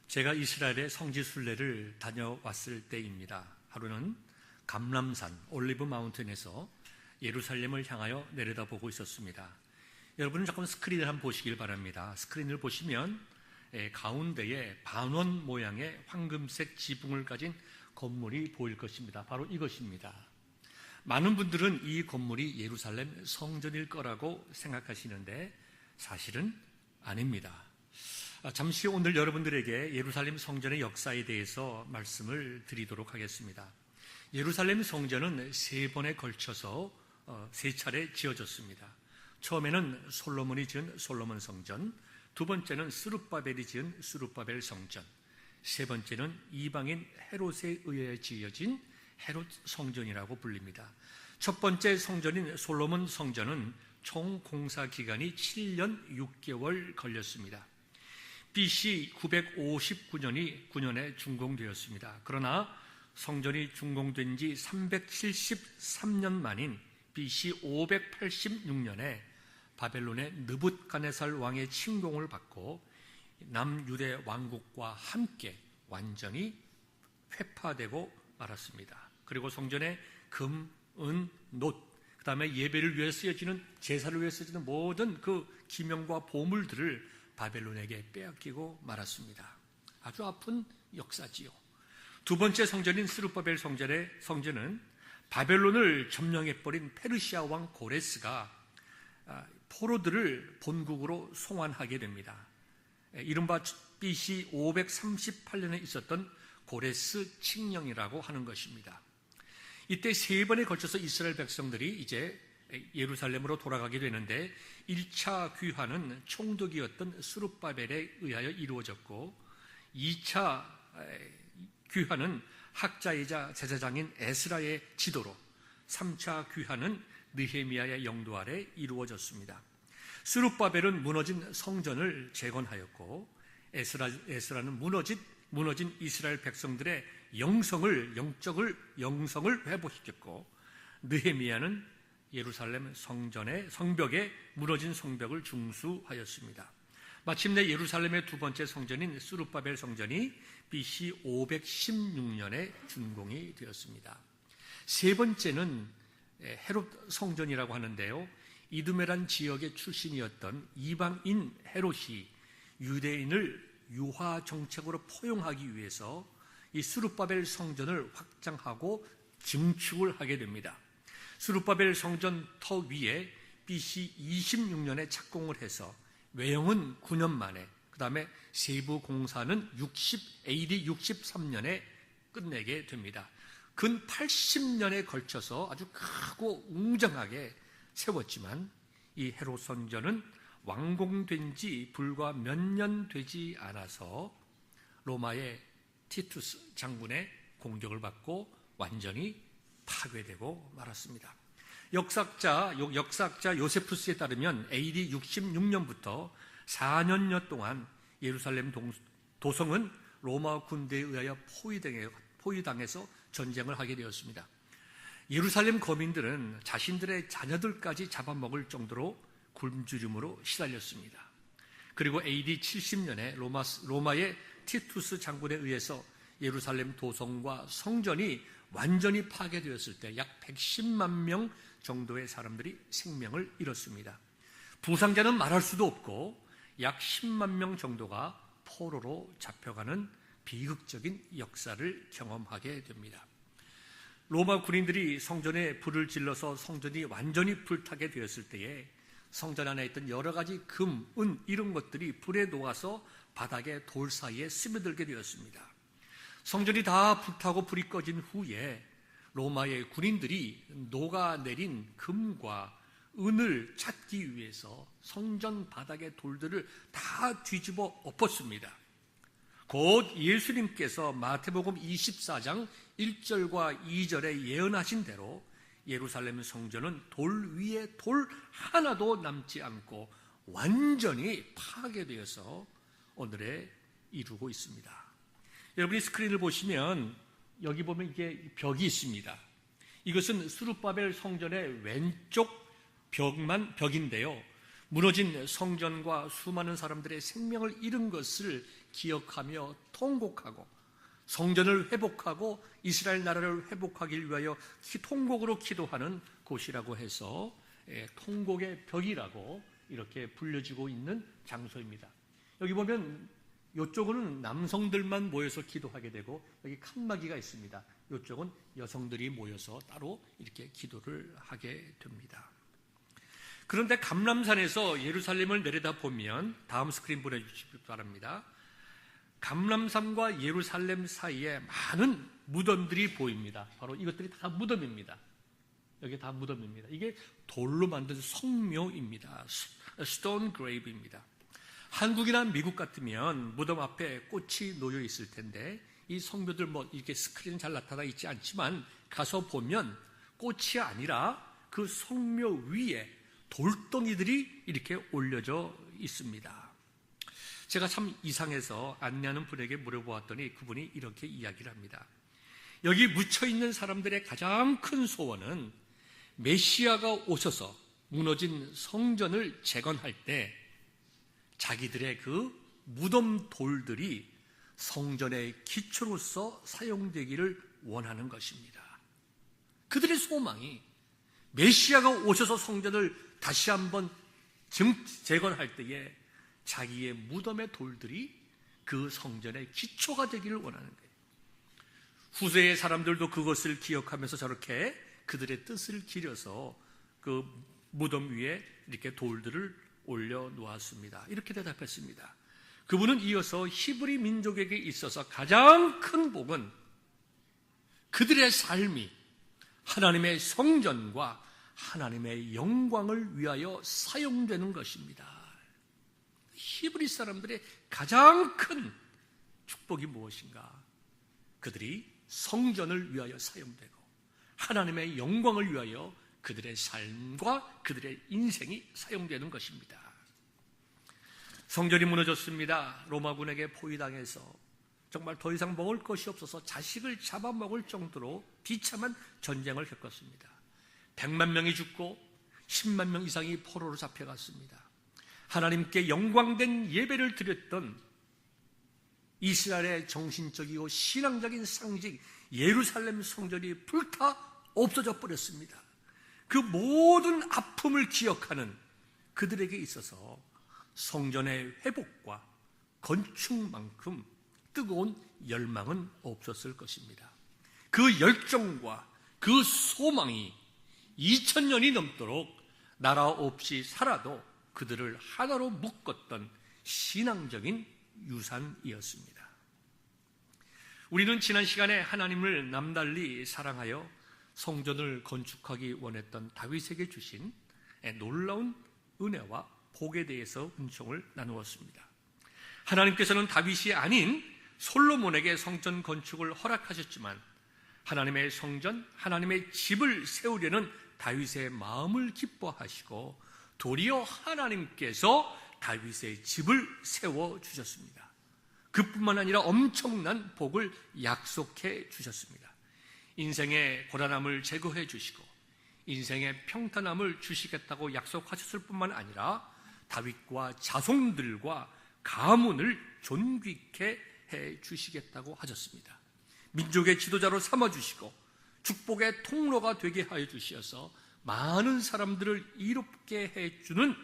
제가 이스라엘의 성지 순례를 다녀왔을 때입니다. 하루는 감람산 올리브 마운틴에서 예루살렘을 향하여 내려다보고 있었습니다. 여러분은 잠깐 스크린을 한번 보시길 바랍니다. 스크린을 보시면 가운데에 반원 모양의 황금색 지붕을 가진 건물이 보일 것입니다. 바로 이것입니다. 많은 분들은 이 건물이 예루살렘 성전일 거라고 생각하시는데 사실은 아닙니다. 잠시 오늘 여러분들에게 예루살렘 성전의 역사에 대해서 말씀을 드리도록 하겠습니다. 예루살렘 성전은 세 번에 걸쳐서 세 차례 지어졌습니다. 처음에는 솔로몬이 지은 솔로몬 성전, 두 번째는 스룹바벨이 지은 스룹바벨 성전, 세 번째는 이방인 헤롯에 의해 지어진 헤롯 성전이라고 불립니다. 첫 번째 성전인 솔로몬 성전은 총 공사 기간이 7년 6개월 걸렸습니다. BC 959년에 준공되었습니다. 그러나 성전이 준공된 지 373년 만인 BC 586년에 바벨론의 느붓갓네살 왕의 침공을 받고 남유대 왕국과 함께 완전히 회파되고 말았습니다. 그리고 성전의 금, 은, 놋, 그 다음에 예배를 위해 쓰여지는, 제사를 위해 쓰여지는 모든 그 기명과 보물들을 바벨론에게 빼앗기고 말았습니다. 아주 아픈 역사지요. 두 번째 성전인 스룹바벨 성전은 바벨론을 점령해버린 페르시아 왕 고레스가 포로들을 본국으로 송환하게 됩니다. 이른바 BC 538년에 있었던 고레스 칙령이라고 하는 것입니다. 이때 세 번에 걸쳐서 이스라엘 백성들이 이제 예루살렘으로 돌아가게 되는데 1차 귀환은 총독이었던 스룹바벨에 의하여 이루어졌고 2차 귀환은 학자이자 제사장인 에스라의 지도로 3차 귀환은 느헤미야의 영도 아래 이루어졌습니다. 스룹바벨은 무너진 성전을 재건하였고 에스라는 무너진 이스라엘 백성들의 영성을 회복시켰고 느헤미야는 예루살렘 성벽에 무너진 성벽을 중수하였습니다. 마침내 예루살렘의 두 번째 성전인 스룹바벨 성전이 BC 516년에 준공이 되었습니다. 세 번째는 헤롯 성전이라고 하는데요. 이두메란 지역의 출신이었던 이방인 헤롯이 유대인을 유화 정책으로 포용하기 위해서 이 스룹바벨 성전을 확장하고 증축을 하게 됩니다. 스룹바벨 성전 터 위에 BC 26년에 착공을 해서 외형은 9년 만에, 그 다음에 세부 공사는 AD 63년에 끝내게 됩니다. 근 80년에 걸쳐서 아주 크고 웅장하게 세웠지만 이 헤롯 성전은 완공된 지 불과 몇 년 되지 않아서 로마의 티투스 장군의 공격을 받고 완전히 파괴되고 말았습니다. 역사학자 요세푸스에 따르면 AD 66년부터 4년여 동안 예루살렘 도성은 로마 군대에 의하여 포위당해서 전쟁을 하게 되었습니다. 예루살렘 거민들은 자신들의 자녀들까지 잡아먹을 정도로 굶주림으로 시달렸습니다. 그리고 AD 70년에 로마의 티투스 장군에 의해서 예루살렘 도성과 성전이 완전히 파괴되었을 때 약 110만 명 정도의 사람들이 생명을 잃었습니다. 부상자는 말할 수도 없고 약 10만 명 정도가 포로로 잡혀가는 비극적인 역사를 경험하게 됩니다. 로마 군인들이 성전에 불을 질러서 성전이 완전히 불타게 되었을 때에 성전 안에 있던 여러 가지 금, 은 이런 것들이 불에 녹아서 바닥에 돌 사이에 스며들게 되었습니다. 성전이 다 불타고 불이 꺼진 후에 로마의 군인들이 녹아내린 금과 은을 찾기 위해서 성전 바닥의 돌들을 다 뒤집어 엎었습니다. 곧 예수님께서 마태복음 24장 1절과 2절에 예언하신 대로 예루살렘 성전은 돌 위에 돌 하나도 남지 않고 완전히 파괴되어서 오늘에 이루고 있습니다. 여러분이 스크린을 보시면 여기 보면 이게 벽이 있습니다. 이것은 스룹바벨 성전의 왼쪽 벽인데요. 무너진 성전과 수많은 사람들의 생명을 잃은 것을 기억하며 통곡하고 성전을 회복하고 이스라엘 나라를 회복하기 위하여 통곡으로 기도하는 곳이라고 해서 통곡의 벽이라고 이렇게 불려지고 있는 장소입니다. 여기 보면 이쪽은 남성들만 모여서 기도하게 되고 여기 칸막이가 있습니다. 이쪽은 여성들이 모여서 따로 이렇게 기도를 하게 됩니다. 그런데 감람산에서 예루살렘을 내려다보면 다음 스크린 보내주시기 바랍니다. 감람산과 예루살렘 사이에 많은 무덤들이 보입니다. 바로 이것들이 다 무덤입니다. 여기 다 무덤입니다. 이게 돌로 만든 성묘입니다. 스톤 그레이브입니다. 한국이나 미국 같으면 무덤 앞에 꽃이 놓여 있을 텐데 이 성묘들 이렇게 스크린 잘 나타나 있지 않지만 가서 보면 꽃이 아니라 그 성묘 위에 돌덩이들이 이렇게 올려져 있습니다. 제가 참 이상해서 안내하는 분에게 물어보았더니 그분이 이렇게 이야기를 합니다. 여기 묻혀있는 사람들의 가장 큰 소원은 메시아가 오셔서 무너진 성전을 재건할 때 자기들의 그 무덤 돌들이 성전의 기초로서 사용되기를 원하는 것입니다. 그들의 소망이 메시아가 오셔서 성전을 다시 한번 재건할 때에 자기의 무덤의 돌들이 그 성전의 기초가 되기를 원하는 거예요. 후세의 사람들도 그것을 기억하면서 저렇게 그들의 뜻을 기려서 그 무덤 위에 이렇게 돌들을 올려놓았습니다. 이렇게 대답했습니다. 그분은 이어서 히브리 민족에게 있어서 가장 큰 복은 그들의 삶이 하나님의 성전과 하나님의 영광을 위하여 사용되는 것입니다. 히브리 사람들의 가장 큰 축복이 무엇인가? 그들이 성전을 위하여 사용되고 하나님의 영광을 위하여 그들의 삶과 그들의 인생이 사용되는 것입니다. 성전이 무너졌습니다. 로마군에게 포위당해서 정말 더 이상 먹을 것이 없어서 자식을 잡아먹을 정도로 비참한 전쟁을 겪었습니다. 100만 명이 죽고 10만 명 이상이 포로로 잡혀갔습니다. 하나님께 영광된 예배를 드렸던 이스라엘의 정신적이고 신앙적인 상징 예루살렘 성전이 불타 없어져 버렸습니다. 그 모든 아픔을 기억하는 그들에게 있어서 성전의 회복과 건축만큼 뜨거운 열망은 없었을 것입니다. 그 열정과 그 소망이 2000년이 넘도록 나라 없이 살아도 그들을 하나로 묶었던 신앙적인 유산이었습니다. 우리는 지난 시간에 하나님을 남달리 사랑하여 성전을 건축하기 원했던 다윗에게 주신 놀라운 은혜와 복에 대해서 은총을 나누었습니다. 하나님께서는 다윗이 아닌 솔로몬에게 성전 건축을 허락하셨지만 하나님의 성전, 하나님의 집을 세우려는 다윗의 마음을 기뻐하시고 도리어 하나님께서 다윗의 집을 세워주셨습니다. 그뿐만 아니라 엄청난 복을 약속해 주셨습니다. 인생의 고단함을 제거해 주시고 인생의 평탄함을 주시겠다고 약속하셨을 뿐만 아니라 다윗과 자손들과 가문을 존귀케 해 주시겠다고 하셨습니다. 민족의 지도자로 삼아주시고 축복의 통로가 되게 하여 주시어서 많은 사람들을 이롭게 해주는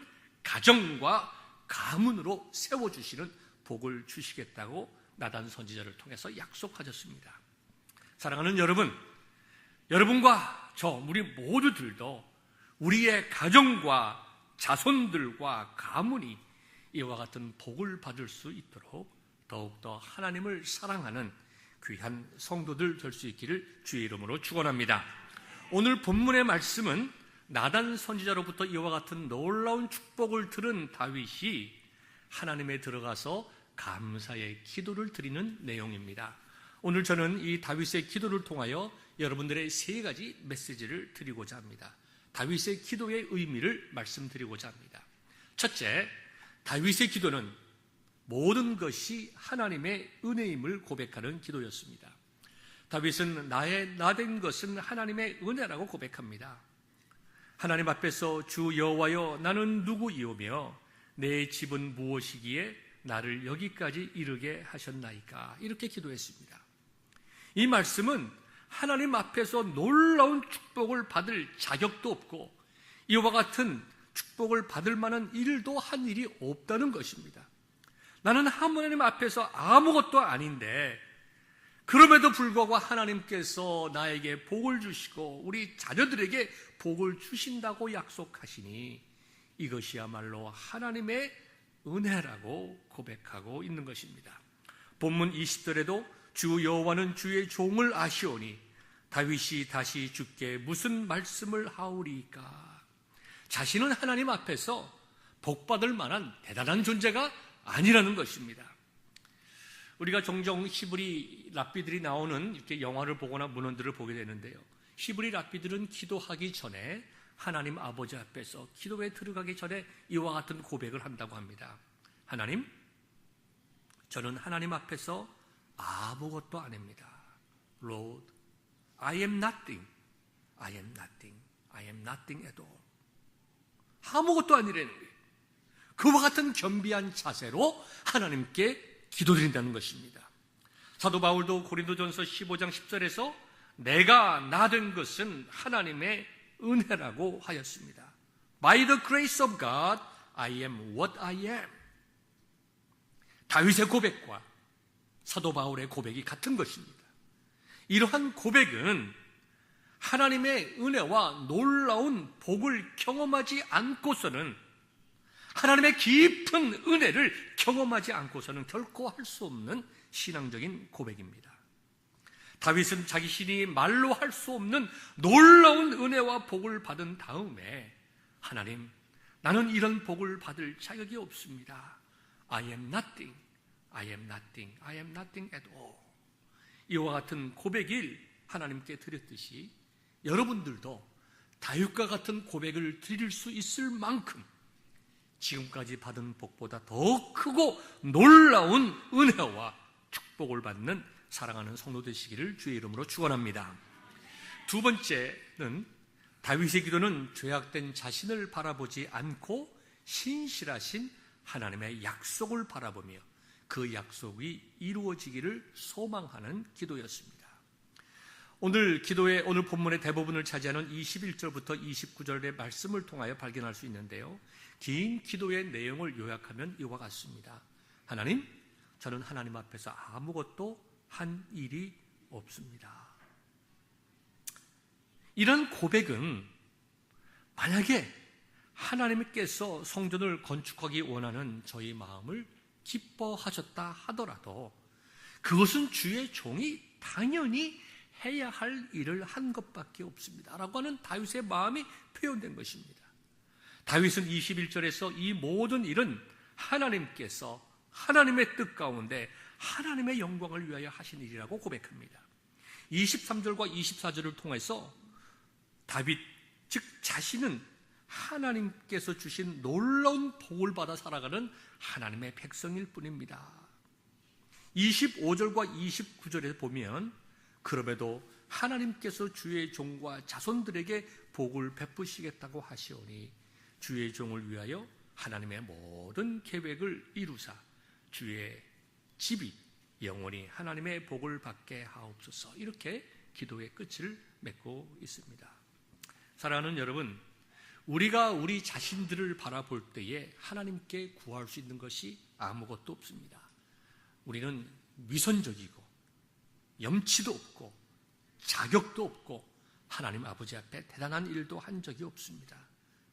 가정과 가문으로 세워주시는 복을 주시겠다고 나단 선지자를 통해서 약속하셨습니다. 사랑하는 여러분, 여러분과 저 우리 모두들도 우리의 가정과 자손들과 가문이 이와 같은 복을 받을 수 있도록 더욱더 하나님을 사랑하는 귀한 성도들 될 수 있기를 주의 이름으로 축원합니다. 오늘 본문의 말씀은 나단 선지자로부터 이와 같은 놀라운 축복을 들은 다윗이 하나님에 들어가서 감사의 기도를 드리는 내용입니다. 오늘 저는 이 다윗의 기도를 통하여 여러분들의 세 가지 메시지를 드리고자 합니다. 다윗의 기도의 의미를 말씀드리고자 합니다. 첫째, 다윗의 기도는 모든 것이 하나님의 은혜임을 고백하는 기도였습니다. 다윗은 나된 것은 하나님의 은혜라고 고백합니다. 하나님 앞에서 주 여호와여 나는 누구이오며 내 집은 무엇이기에 나를 여기까지 이르게 하셨나이까? 이렇게 기도했습니다. 이 말씀은 하나님 앞에서 놀라운 축복을 받을 자격도 없고 이와 같은 축복을 받을 만한 일도 한 일이 없다는 것입니다. 나는 하나님 앞에서 아무것도 아닌데 그럼에도 불구하고 하나님께서 나에게 복을 주시고 우리 자녀들에게 복을 주신다고 약속하시니 이것이야말로 하나님의 은혜라고 고백하고 있는 것입니다. 본문 20절에도 주 여호와는 주의 종을 아시오니 다윗이 다시 주께 무슨 말씀을 하오리까? 자신은 하나님 앞에서 복받을 만한 대단한 존재가 아니라는 것입니다. 우리가 종종 히브리 랍비들이 나오는 이렇게 영화를 보거나 문헌들을 보게 되는데요. 히브리 랍비들은 기도하기 전에 하나님 아버지 앞에서 기도에 들어가기 전에 이와 같은 고백을 한다고 합니다. 하나님, 저는 하나님 앞에서 아무것도 아닙니다. Lord, I am nothing. I am nothing. I am nothing at all. 아무것도 아니라는 거예요. 그와 같은 겸비한 자세로 하나님께 기도드린다는 것입니다. 사도 바울도 고린도전서 15장 10절에서 내가 나 된 것은 하나님의 은혜라고 하였습니다. By the grace of God, I am what I am. 다윗의 고백과 사도 바울의 고백이 같은 것입니다. 이러한 고백은 하나님의 은혜와 놀라운 복을 경험하지 않고서는 하나님의 깊은 은혜를 경험하지 않고서는 결코 할 수 없는 신앙적인 고백입니다. 다윗은 자기 신이 말로 할 수 없는 놀라운 은혜와 복을 받은 다음에 하나님, 나는 이런 복을 받을 자격이 없습니다. I am nothing. I am nothing. I am nothing at all. 이와 같은 고백을 하나님께 드렸듯이 여러분들도 다윗과 같은 고백을 드릴 수 있을 만큼 지금까지 받은 복보다 더 크고 놀라운 은혜와 축복을 받는 사랑하는 성도 되시기를 주의 이름으로 축원합니다. 두 번째는 다윗의 기도는 죄악된 자신을 바라보지 않고 신실하신 하나님의 약속을 바라보며 그 약속이 이루어지기를 소망하는 기도였습니다. 오늘 기도의 오늘 본문의 대부분을 차지하는 21절부터 29절의 말씀을 통하여 발견할 수 있는데요. 긴 기도의 내용을 요약하면 이와 같습니다. 하나님, 저는 하나님 앞에서 아무것도 한 일이 없습니다. 이런 고백은 만약에 하나님께서 성전을 건축하기 원하는 저희 마음을 기뻐하셨다 하더라도 그것은 주의 종이 당연히 해야 할 일을 한 것밖에 없습니다. 라고 하는 다윗의 마음이 표현된 것입니다. 다윗은 21절에서 이 모든 일은 하나님께서 하나님의 뜻 가운데 하나님의 영광을 위하여 하신 일이라고 고백합니다. 23절과 24절을 통해서 다윗, 즉 자신은 하나님께서 주신 놀라운 복을 받아 살아가는 하나님의 백성일 뿐입니다. 25절과 29절에 보면 그럼에도 하나님께서 주의 종과 자손들에게 복을 베푸시겠다고 하시오니 주의 종을 위하여 하나님의 모든 계획을 이루사 주의 집이 영원히 하나님의 복을 받게 하옵소서. 이렇게 기도의 끝을 맺고 있습니다. 사랑하는 여러분, 우리가 우리 자신들을 바라볼 때에 하나님께 구할 수 있는 것이 아무것도 없습니다. 우리는 위선적이고 염치도 없고 자격도 없고 하나님 아버지 앞에 대단한 일도 한 적이 없습니다.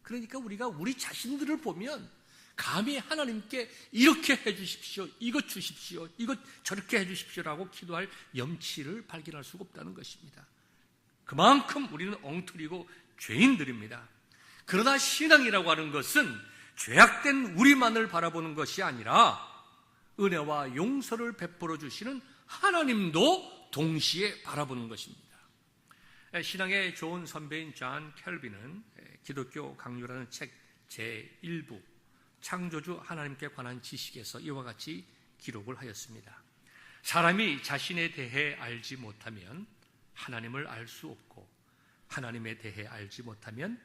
그러니까 우리가 우리 자신들을 보면 감히 하나님께 이렇게 해주십시오, 이것 주십시오, 이것 저렇게 해주십시오라고 기도할 염치를 발견할 수가 없다는 것입니다. 그만큼 우리는 엉터리고 죄인들입니다. 그러나 신앙이라고 하는 것은 죄악된 우리만을 바라보는 것이 아니라 은혜와 용서를 베풀어 주시는 하나님도 동시에 바라보는 것입니다. 신앙의 좋은 선배인 존 켈빈은 기독교 강요라는 책 제1부 창조주 하나님께 관한 지식에서 이와 같이 기록을 하였습니다. 사람이 자신에 대해 알지 못하면 하나님을 알 수 없고 하나님에 대해 알지 못하면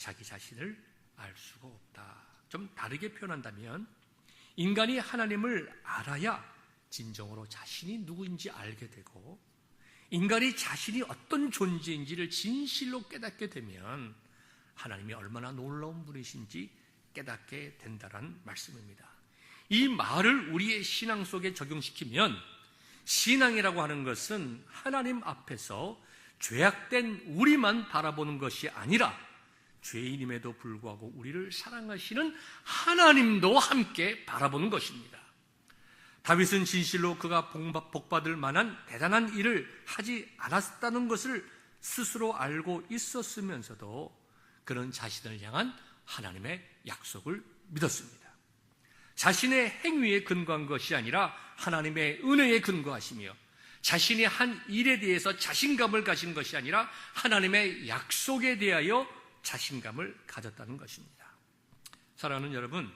자기 자신을 알 수가 없다. 좀 다르게 표현한다면 인간이 하나님을 알아야 진정으로 자신이 누구인지 알게 되고, 인간이 자신이 어떤 존재인지를 진실로 깨닫게 되면 하나님이 얼마나 놀라운 분이신지 깨닫게 된다는 말씀입니다. 이 말을 우리의 신앙 속에 적용시키면 신앙이라고 하는 것은 하나님 앞에서 죄악된 우리만 바라보는 것이 아니라 죄인임에도 불구하고 우리를 사랑하시는 하나님도 함께 바라보는 것입니다. 다윗은 진실로 그가 복받을 만한 대단한 일을 하지 않았다는 것을 스스로 알고 있었으면서도 그는 자신을 향한 하나님의 약속을 믿었습니다. 자신의 행위에 근거한 것이 아니라 하나님의 은혜에 근거하시며, 자신이 한 일에 대해서 자신감을 가진 것이 아니라 하나님의 약속에 대하여 자신감을 가졌다는 것입니다. 사랑하는 여러분,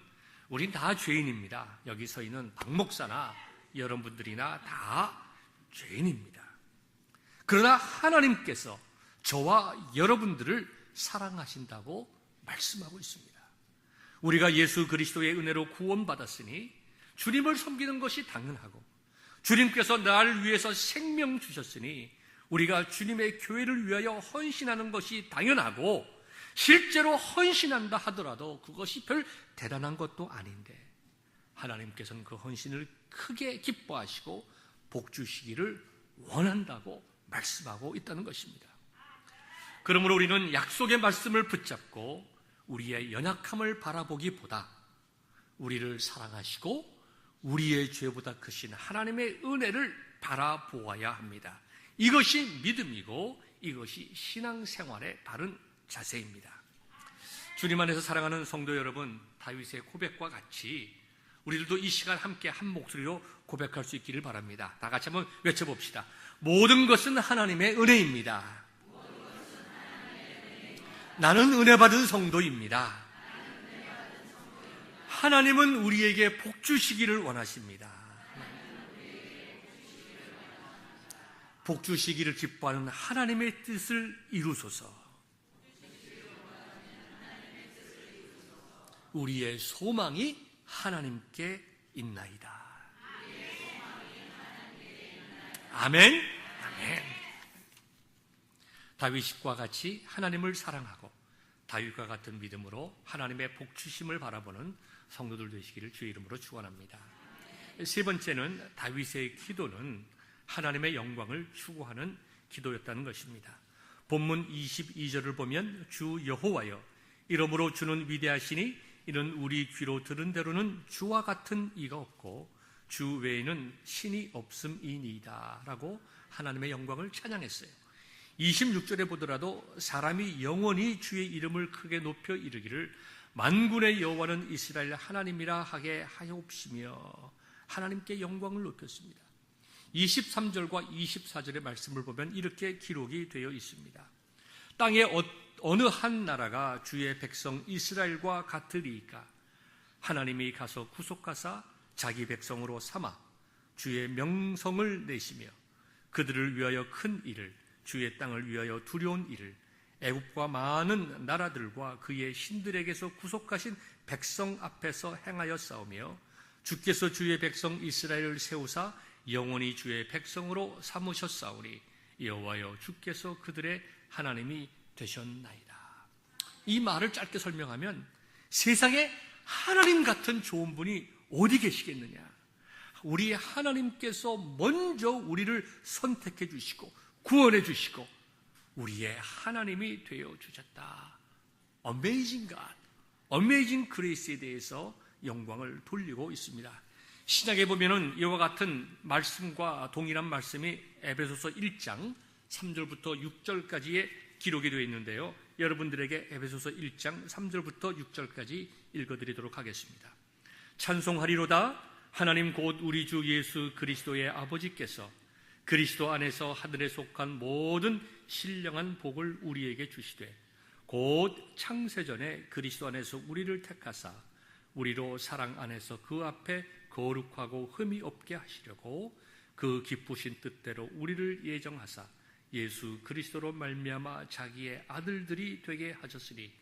우린 다 죄인입니다. 여기 서 있는 박 목사나 여러분들이나 다 죄인입니다. 그러나 하나님께서 저와 여러분들을 사랑하신다고 말씀하고 있습니다. 우리가 예수 그리스도의 은혜로 구원받았으니 주님을 섬기는 것이 당연하고, 주님께서 나를 위해서 생명 주셨으니 우리가 주님의 교회를 위하여 헌신하는 것이 당연하고, 실제로 헌신한다 하더라도 그것이 별 대단한 것도 아닌데 하나님께서는 그 헌신을 크게 기뻐하시고 복 주시기를 원한다고 말씀하고 있다는 것입니다. 그러므로 우리는 약속의 말씀을 붙잡고 우리의 연약함을 바라보기보다 우리를 사랑하시고 우리의 죄보다 크신 하나님의 은혜를 바라보아야 합니다. 이것이 믿음이고 이것이 신앙생활의 바른 자세입니다. 주님 안에서 사랑하는 성도 여러분, 다윗의 고백과 같이 우리들도 이 시간 함께 한 목소리로 고백할 수 있기를 바랍니다. 다 같이 한번 외쳐봅시다. 모든 것은 하나님의 은혜입니다. 나는 은혜 받은 성도입니다. 하나님은 우리에게 복 주시기를 원하십니다. 복 주시기를 기뻐하는 하나님의 뜻을 이루소서. 우리의 소망이 하나님께 있나이다. 아멘. 아멘. 다윗과 같이 하나님을 사랑하고 다윗과 같은 믿음으로 하나님의 복 주심을 바라보는 성도들 되시기를 주의 이름으로 축원합니다. 세 번째는 다윗의 기도는 하나님의 영광을 추구하는 기도였다는 것입니다. 본문 22절을 보면 주 여호와여, 이러므로 주는 위대하시니 이는 우리 귀로 들은 대로는 주와 같은 이가 없고 주 외에는 신이 없음이니이다 라고 하나님의 영광을 찬양했어요. 26절에 보더라도 사람이 영원히 주의 이름을 크게 높여 이르기를 만군의 여호와는 이스라엘 하나님이라 하게 하옵시며 하나님께 영광을 높였습니다. 23절과 24절의 말씀을 보면 이렇게 기록이 되어 있습니다. 땅에 어느 한 나라가 주의 백성 이스라엘과 같으리이까? 하나님이 가서 구속하사 자기 백성으로 삼아 주의 명성을 내시며 그들을 위하여 큰 일을, 주의 땅을 위하여 두려운 일을 애굽과 많은 나라들과 그의 신들에게서 구속하신 백성 앞에서 행하여 싸우며 주께서 주의 백성 이스라엘을 세우사 영원히 주의 백성으로 삼으셨사오니 여호와여 주께서 그들의 하나님이 되셨나이다. 이 말을 짧게 설명하면 세상에 하나님 같은 좋은 분이 어디 계시겠느냐? 우리 하나님께서 먼저 우리를 선택해 주시고 구원해 주시고 우리의 하나님이 되어 주셨다. Amazing God, Amazing Grace에 대해서 영광을 돌리고 있습니다. 신약에 보면은 이와 같은 말씀과 동일한 말씀이 에베소서 1장 3절부터 6절까지의 기록이 되어 있는데요. 여러분들에게 에베소서 1장 3절부터 6절까지 읽어드리도록 하겠습니다. 찬송하리로다. 하나님 곧 우리 주 예수 그리스도의 아버지께서 그리스도 안에서 하늘에 속한 모든 신령한 복을 우리에게 주시되 곧 창세전에 그리스도 안에서 우리를 택하사 우리로 사랑 안에서 그 앞에 거룩하고 흠이 없게 하시려고 그 기쁘신 뜻대로 우리를 예정하사 예수 그리스도로 말미암아 자기의 아들들이 되게 하셨으니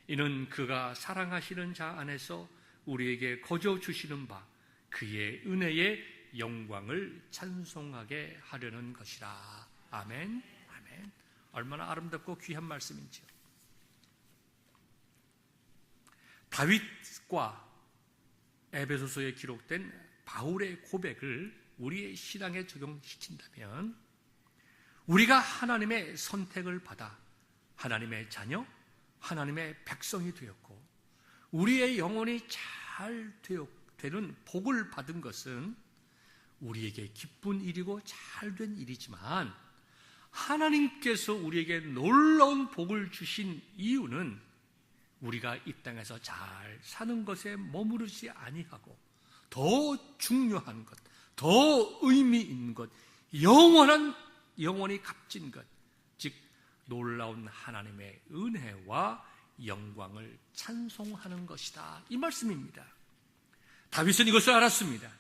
이는 그가 사랑하시는 자 안에서 우리에게 거저 주시는 바 그의 은혜의 영광을 찬송하게 하려는 것이라. 아멘. 아멘. 얼마나 아름답고 귀한 말씀인지요. 다윗과 에베소서에 기록된 바울의 고백을 우리의 신앙에 적용시킨다면 우리가 하나님의 선택을 받아 하나님의 자녀, 하나님의 백성이 되었고 우리의 영혼이 잘 되는 복을 받은 것은 우리에게 기쁜 일이고 잘된 일이지만 하나님께서 우리에게 놀라운 복을 주신 이유는 우리가 이 땅에서 잘 사는 것에 머무르지 아니하고 더 중요한 것, 더 의미 있는 것, 영원히 값진 것, 즉 놀라운 하나님의 은혜와 영광을 찬송하는 것이다, 이 말씀입니다. 다윗은 이것을 알았습니다.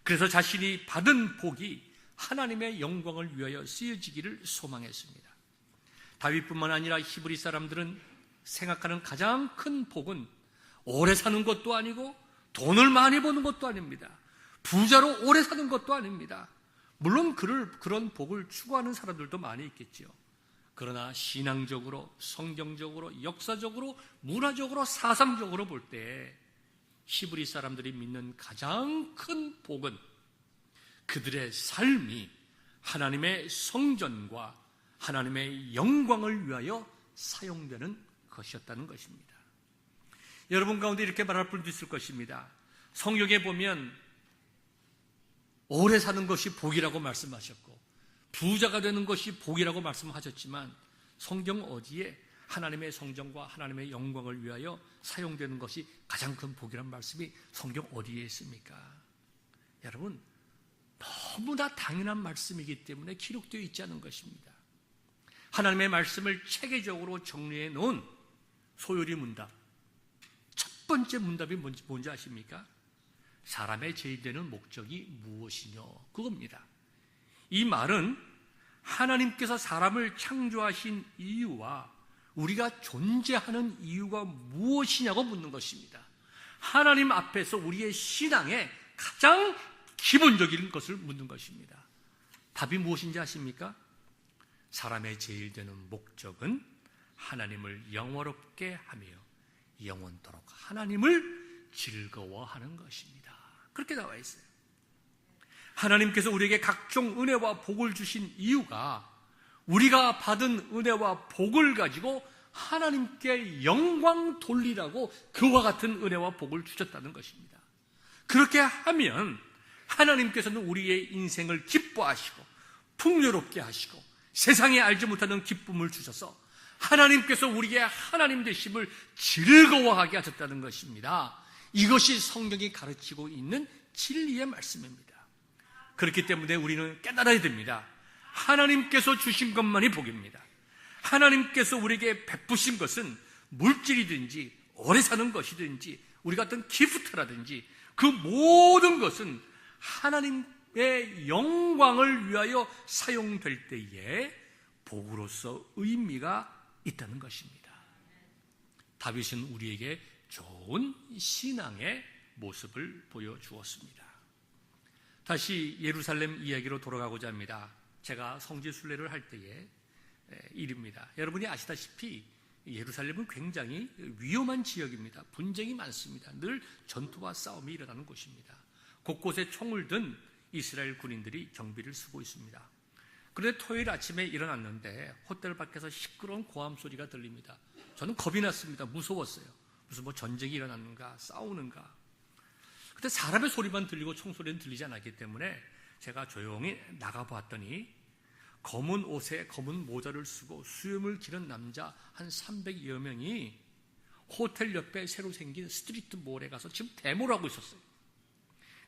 그래서 자신이 받은 복이 하나님의 영광을 위하여 쓰여지기를 소망했습니다. 다윗뿐만 아니라 히브리 사람들은 생각하는 가장 큰 복은 오래 사는 것도 아니고 돈을 많이 버는 것도 아닙니다. 부자로 오래 사는 것도 아닙니다. 물론 그런 복을 추구하는 사람들도 많이 있겠지요. 그러나 신앙적으로, 성경적으로, 역사적으로, 문화적으로, 사상적으로 볼 때 히브리 사람들이 믿는 가장 큰 복은 그들의 삶이 하나님의 성전과 하나님의 영광을 위하여 사용되는 것이었다는 것입니다. 여러분 가운데 이렇게 말할 분도 있을 것입니다. 성경에 보면 오래 사는 것이 복이라고 말씀하셨고 부자가 되는 것이 복이라고 말씀하셨지만 성경 어디에 하나님의 성전과 하나님의 영광을 위하여 사용되는 것이 가장 큰 복이라는 말씀이 성경 어디에 있습니까? 여러분, 너무나 당연한 말씀이기 때문에 기록되어 있지 않은 것입니다. 하나님의 말씀을 체계적으로 정리해 놓은 소요리 문답, 첫 번째 문답이 뭔지 아십니까? 사람의 제일되는 목적이 무엇이뇨? 그겁니다. 이 말은 하나님께서 사람을 창조하신 이유와 우리가 존재하는 이유가 무엇이냐고 묻는 것입니다. 하나님 앞에서 우리의 신앙의 가장 기본적인 것을 묻는 것입니다. 답이 무엇인지 아십니까? 사람의 제일 되는 목적은 하나님을 영원롭게 하며 영원토록 하나님을 즐거워하는 것입니다. 그렇게 나와 있어요. 하나님께서 우리에게 각종 은혜와 복을 주신 이유가 우리가 받은 은혜와 복을 가지고 하나님께 영광 돌리라고 그와 같은 은혜와 복을 주셨다는 것입니다. 그렇게 하면 하나님께서는 우리의 인생을 기뻐하시고 풍요롭게 하시고 세상에 알지 못하는 기쁨을 주셔서 하나님께서 우리의 하나님 되심을 즐거워하게 하셨다는 것입니다. 이것이 성경이 가르치고 있는 진리의 말씀입니다. 그렇기 때문에 우리는 깨달아야 됩니다. 하나님께서 주신 것만이 복입니다. 하나님께서 우리에게 베푸신 것은 물질이든지 오래 사는 것이든지 우리 같은 기프트라든지 그 모든 것은 하나님의 영광을 위하여 사용될 때에 복으로서 의미가 있다는 것입니다. 다윗은 우리에게 좋은 신앙의 모습을 보여주었습니다. 다시 예루살렘 이야기로 돌아가고자 합니다. 제가 성지순례를 할 때의 일입니다. 여러분이 아시다시피 예루살렘은 굉장히 위험한 지역입니다. 분쟁이 많습니다. 늘 전투와 싸움이 일어나는 곳입니다. 곳곳에 총을 든 이스라엘 군인들이 경비를 쓰고 있습니다. 그런데 토요일 아침에 일어났는데 호텔 밖에서 시끄러운 고함 소리가 들립니다. 저는 겁이 났습니다. 무서웠어요. 무슨 전쟁이 일어났는가, 싸우는가. 그때 사람의 소리만 들리고 총소리는 들리지 않았기 때문에 제가 조용히 나가봤더니 검은 옷에 검은 모자를 쓰고 수염을 기른 남자 한 300여 명이 호텔 옆에 새로 생긴 스트리트 몰에 가서 지금 데모를 하고 있었어요.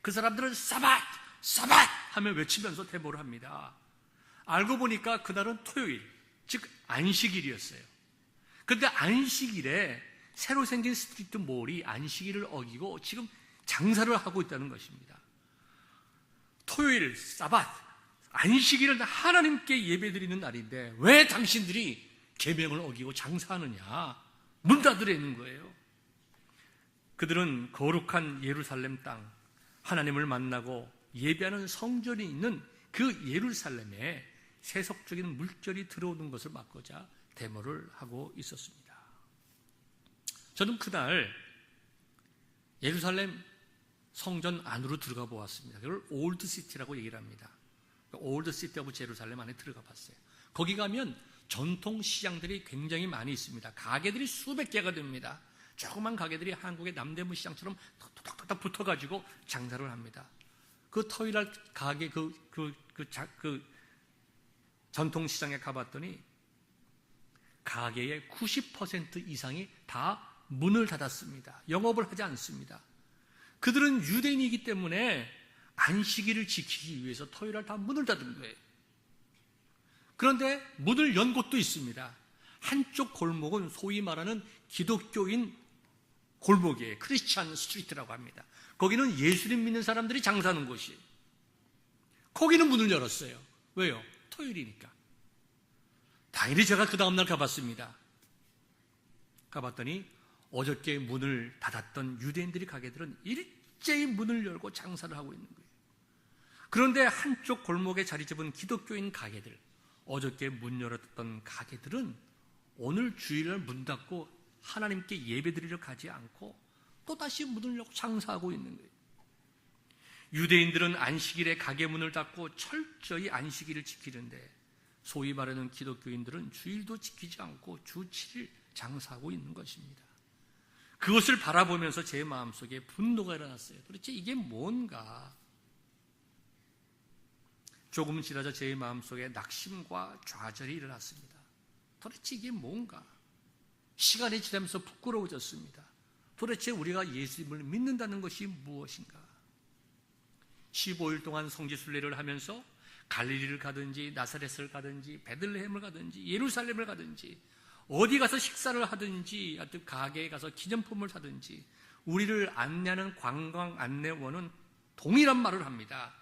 그 사람들은 사밧! 사밧! 하며 외치면서 데모를 합니다. 알고 보니까 그날은 토요일, 즉 안식일이었어요. 그런데 안식일에 새로 생긴 스트리트 몰이 안식일을 어기고 지금 장사를 하고 있다는 것입니다. 토요일, 사밧, 안식일은 하나님께 예배드리는 날인데 왜 당신들이 계명을 어기고 장사하느냐? 문 닫으려 있는 거예요. 그들은 거룩한 예루살렘 땅, 하나님을 만나고 예배하는 성전이 있는 그 예루살렘에 세속적인 물결이 들어오는 것을 막고자 데모를 하고 있었습니다. 저는 그날 예루살렘 성전 안으로 들어가 보았습니다. 그걸 올드 시티라고 얘기를 합니다. 올드 시티 오브 제루살렘 안에 들어가 봤어요. 거기 가면 전통 시장들이 굉장히 많이 있습니다. 가게들이 수백 개가 됩니다. 조그만 가게들이 한국의 남대문 시장처럼 톡톡톡 붙어가지고 장사를 합니다. 그 토요일날 가게 그 전통 시장에 가봤더니 가게의 90% 이상이 다 문을 닫았습니다. 영업을 하지 않습니다. 그들은 유대인이기 때문에 안식일을 지키기 위해서 토요일날 다 문을 닫은 거예요. 그런데 문을 연 곳도 있습니다. 한쪽 골목은 소위 말하는 기독교인 골목이에요. 크리스찬 스트리트라고 합니다. 거기는 예수님 믿는 사람들이 장사하는 곳이에요. 거기는 문을 열었어요. 왜요? 토요일이니까. 당연히 제가 그 다음날 가봤습니다. 가봤더니 어저께 문을 닫았던 유대인들이 가게들은 일제히 문을 열고 장사를 하고 있는 거예요. 그런데 한쪽 골목에 자리 잡은 기독교인 가게들, 어저께 문 열었던 가게들은 오늘 주일날 문 닫고 하나님께 예배드리러 가지 않고 또다시 문을 열고 장사하고 있는 거예요. 유대인들은 안식일에 가게 문을 닫고 철저히 안식일을 지키는데 소위 말하는 기독교인들은 주일도 지키지 않고 주 7일 장사하고 있는 것입니다. 그것을 바라보면서 제 마음속에 분노가 일어났어요. 도대체 이게 뭔가? 조금 지나자 제 마음속에 낙심과 좌절이 일어났습니다. 도대체 이게 뭔가? 시간이 지나면서 부끄러워졌습니다. 도대체 우리가 예수님을 믿는다는 것이 무엇인가? 15일 동안 성지순례를 하면서 갈릴리를 가든지 나사렛을 가든지 베들레헴을 가든지 예루살렘을 가든지 어디 가서 식사를 하든지 하여튼 가게에 가서 기념품을 사든지 우리를 안내하는 관광 안내원은 동일한 말을 합니다.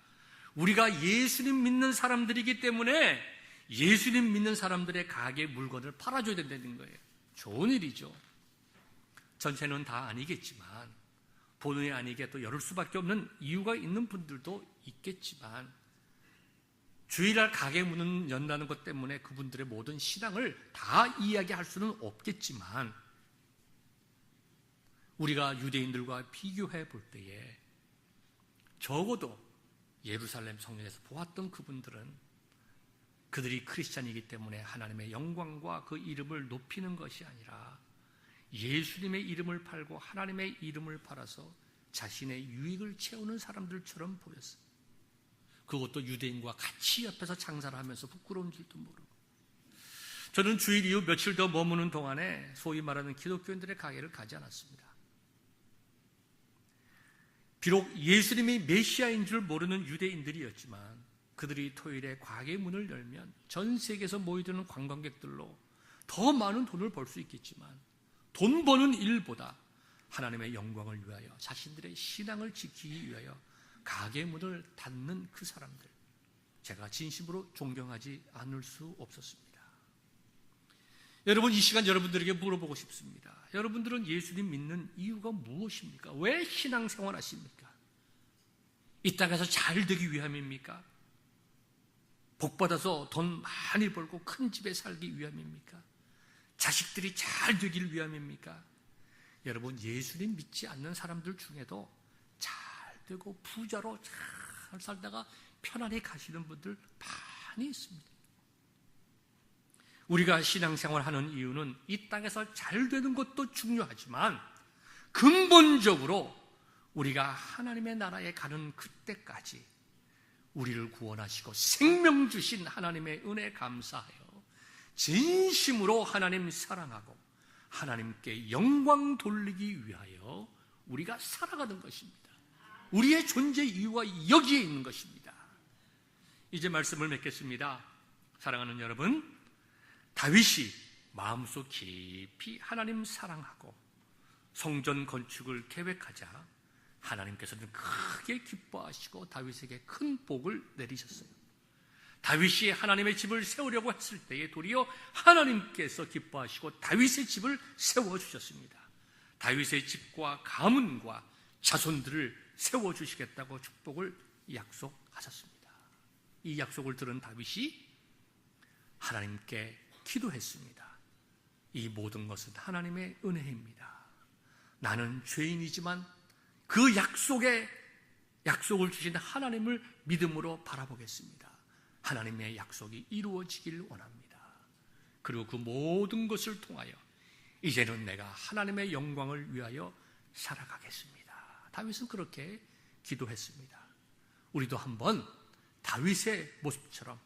우리가 예수님 믿는 사람들이기 때문에 예수님 믿는 사람들의 가게 물건을 팔아줘야 된다는 거예요. 좋은 일이죠. 전체는 다 아니겠지만 본의 아니게 또 열을 수밖에 없는 이유가 있는 분들도 있겠지만 주일날 가게 문을 연다는 것 때문에 그분들의 모든 신앙을 다 이야기할 수는 없겠지만 우리가 유대인들과 비교해 볼 때에 적어도 예루살렘 성전에서 보았던 그분들은 그들이 크리스찬이기 때문에 하나님의 영광과 그 이름을 높이는 것이 아니라 예수님의 이름을 팔고 하나님의 이름을 팔아서 자신의 유익을 채우는 사람들처럼 보였어요. 그것도 유대인과 같이 옆에서 장사를 하면서 부끄러운 줄도 모르고. 저는 주일 이후 며칠 더 머무는 동안에 소위 말하는 기독교인들의 가게를 가지 않았습니다. 비록 예수님이 메시아인 줄 모르는 유대인들이었지만 그들이 토요일에 가게 문을 열면 전 세계에서 모이드는 관광객들로 더 많은 돈을 벌 수 있겠지만 돈 버는 일보다 하나님의 영광을 위하여 자신들의 신앙을 지키기 위하여 가게 문을 닫는 그 사람들, 제가 진심으로 존경하지 않을 수 없었습니다. 여러분, 이 시간 여러분들에게 물어보고 싶습니다. 여러분들은 예수님 믿는 이유가 무엇입니까? 왜 신앙생활 하십니까? 이 땅에서 잘 되기 위함입니까? 복받아서 돈 많이 벌고 큰 집에 살기 위함입니까? 자식들이 잘 되길 위함입니까? 여러분, 예수님 믿지 않는 사람들 중에도 잘 되고 부자로 잘 살다가 편안히 가시는 분들 많이 있습니다. 우리가 신앙생활 하는 이유는 이 땅에서 잘 되는 것도 중요하지만 근본적으로 우리가 하나님의 나라에 가는 그때까지 우리를 구원하시고 생명 주신 하나님의 은혜 감사하여 진심으로 하나님 사랑하고 하나님께 영광 돌리기 위하여 우리가 살아가는 것입니다. 우리의 존재 이유가 여기에 있는 것입니다. 이제 말씀을 맺겠습니다. 사랑하는 여러분, 다윗이 마음속 깊이 하나님 사랑하고 성전 건축을 계획하자 하나님께서는 크게 기뻐하시고 다윗에게 큰 복을 내리셨어요. 다윗이 하나님의 집을 세우려고 했을 때에 도리어 하나님께서 기뻐하시고 다윗의 집을 세워주셨습니다. 다윗의 집과 가문과 자손들을 세워주시겠다고 축복을 약속하셨습니다. 이 약속을 들은 다윗이 하나님께 기도했습니다. 이 모든 것은 하나님의 은혜입니다. 나는 죄인이지만 그 약속을 주신 하나님을 믿음으로 바라보겠습니다. 하나님의 약속이 이루어지길 원합니다. 그리고 그 모든 것을 통하여 이제는 내가 하나님의 영광을 위하여 살아가겠습니다. 다윗은 그렇게 기도했습니다. 우리도 한번 다윗의 모습처럼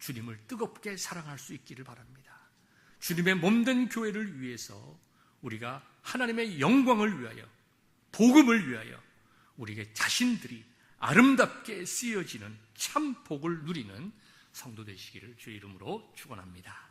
주님을 뜨겁게 사랑할 수 있기를 바랍니다. 주님의 몸된 교회를 위해서 우리가 하나님의 영광을 위하여, 복음을 위하여 우리의 자신들이 아름답게 쓰여지는 참 복을 누리는 성도 되시기를 주의 이름으로 축원합니다.